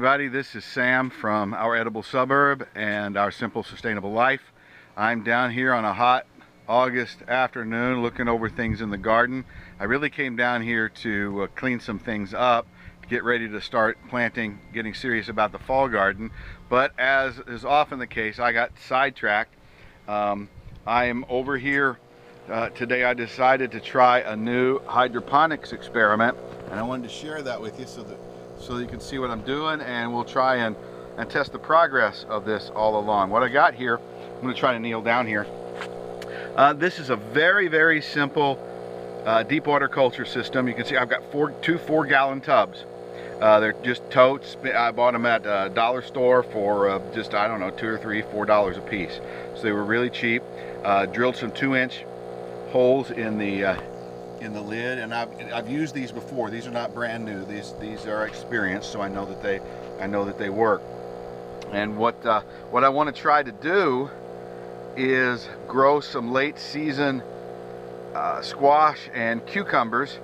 everybody, this is Sam from Our Edible Suburb and Our Simple Sustainable Life. I'm down here on a hot August afternoon looking over things in the garden. I really came down here to clean some things up, to get ready to start planting, getting serious about the fall garden. But as is often the case, I got sidetracked. I am over here today. I decided to try a new hydroponics experiment, and I wanted to share that with you so that you can see what I'm doing, and we'll try and test the progress of this all along. What I got here, I'm going to try to kneel down here. This is a very simple deep water culture system. You can see I've got two 4-gallon tubs. They're just totes. I bought them at a dollar store for just, I don't know, $2 or $3, $4 a piece. So they were really cheap. Drilled some 2-inch holes in the lid, and I've used these before. These are not brand new. These are experienced, so I know that they work. And what I want to try to do is grow some late season squash and cucumbers,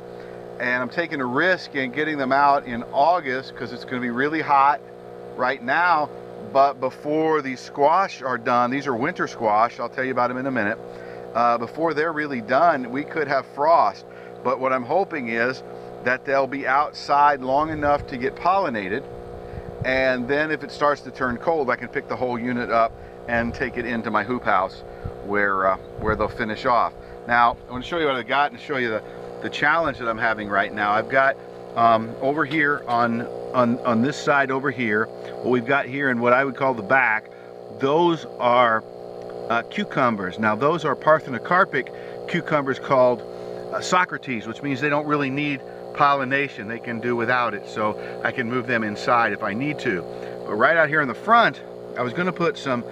and I'm taking a risk in getting them out in August because it's going to be really hot right now. But before these squash are done, these are winter squash, I'll tell you about them in a minute. Before they're really done, we could have frost. But what I'm hoping is that they'll be outside long enough to get pollinated, and then if it starts to turn cold, I can pick the whole unit up and take it into my hoop house where they'll finish off. Now I want to show you what I've got and show you the challenge that I'm having right now. I've got over here on this side over here, what we've got here in what I would call the back, those are cucumbers. Now those are parthenocarpic cucumbers called Socrates, which means they don't really need pollination. They can do without it, so I can move them inside if I need to. But right out here in the front, I was going to put some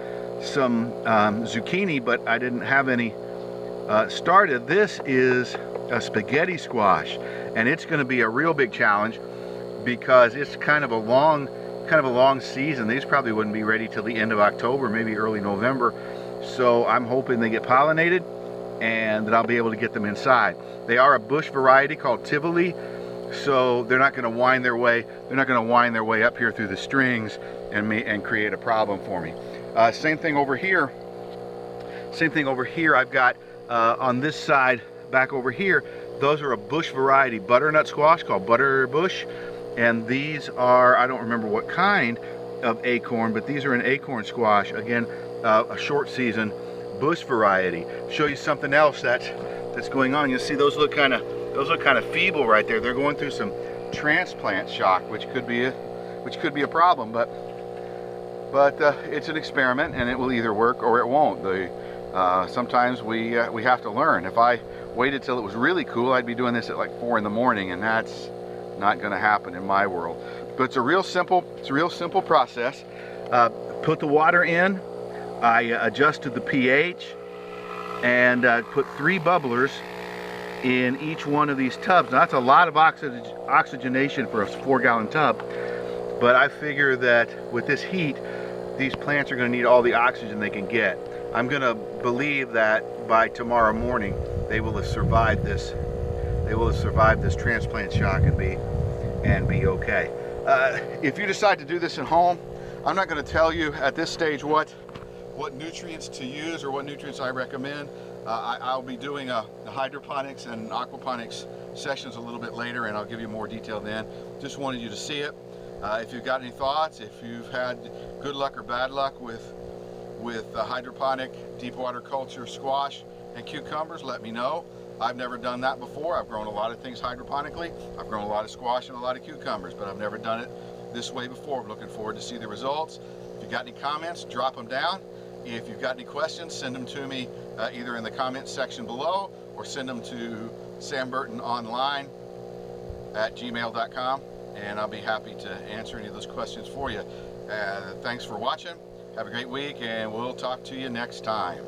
zucchini, but I didn't have any started. This is a spaghetti squash, and it's going to be a real big challenge because it's kind of a long season. These probably wouldn't be ready till the end of October, maybe early November. So I'm hoping they get pollinated and that I'll be able to get them inside. They are a bush variety called Tivoli, so they're not going to wind their way. They're not going to wind their way up here through the strings and create a problem for me. Same thing over here. Same thing over here. I've got on this side, back over here, those are a bush variety butternut squash called butter bush, and these are, I don't remember what kind of acorn, but these are an acorn squash. Again, a short season bush variety. Show you something else that's going on. You see those look kind of feeble right there. They're going through some transplant shock, which could be a problem. But it's an experiment, and it will either work or it won't. Sometimes we have to learn. If I waited till it was really cool, I'd be doing this at like 4 in the morning, and that's not going to happen in my world. But it's a real simple process. Put the water in. I adjusted the pH and put 3 bubblers in each one of these tubs. Now that's a lot of oxygenation for a 4-gallon tub, but I figure that with this heat, these plants are going to need all the oxygen they can get. I'm going to believe that by tomorrow morning they will have survived this. They will have survived this transplant shock and be okay. If you decide to do this at home, I'm not going to tell you at this stage what nutrients to use or what nutrients I recommend. I'll be doing the hydroponics and aquaponics sessions a little bit later, and I'll give you more detail then. Just wanted you to see it. If you've got any thoughts, if you've had good luck or bad luck with hydroponic deep water culture squash and cucumbers, let me know. I've never done that before. I've grown a lot of things hydroponically. I've grown a lot of squash and a lot of cucumbers, but I've never done it this way before. I'm looking forward to see the results. If you've got any comments, drop them down. If you've got any questions, send them to me either in the comments section below or send them to samburtononline@gmail.com, and I'll be happy to answer any of those questions for you. Thanks for watching. Have a great week, and we'll talk to you next time.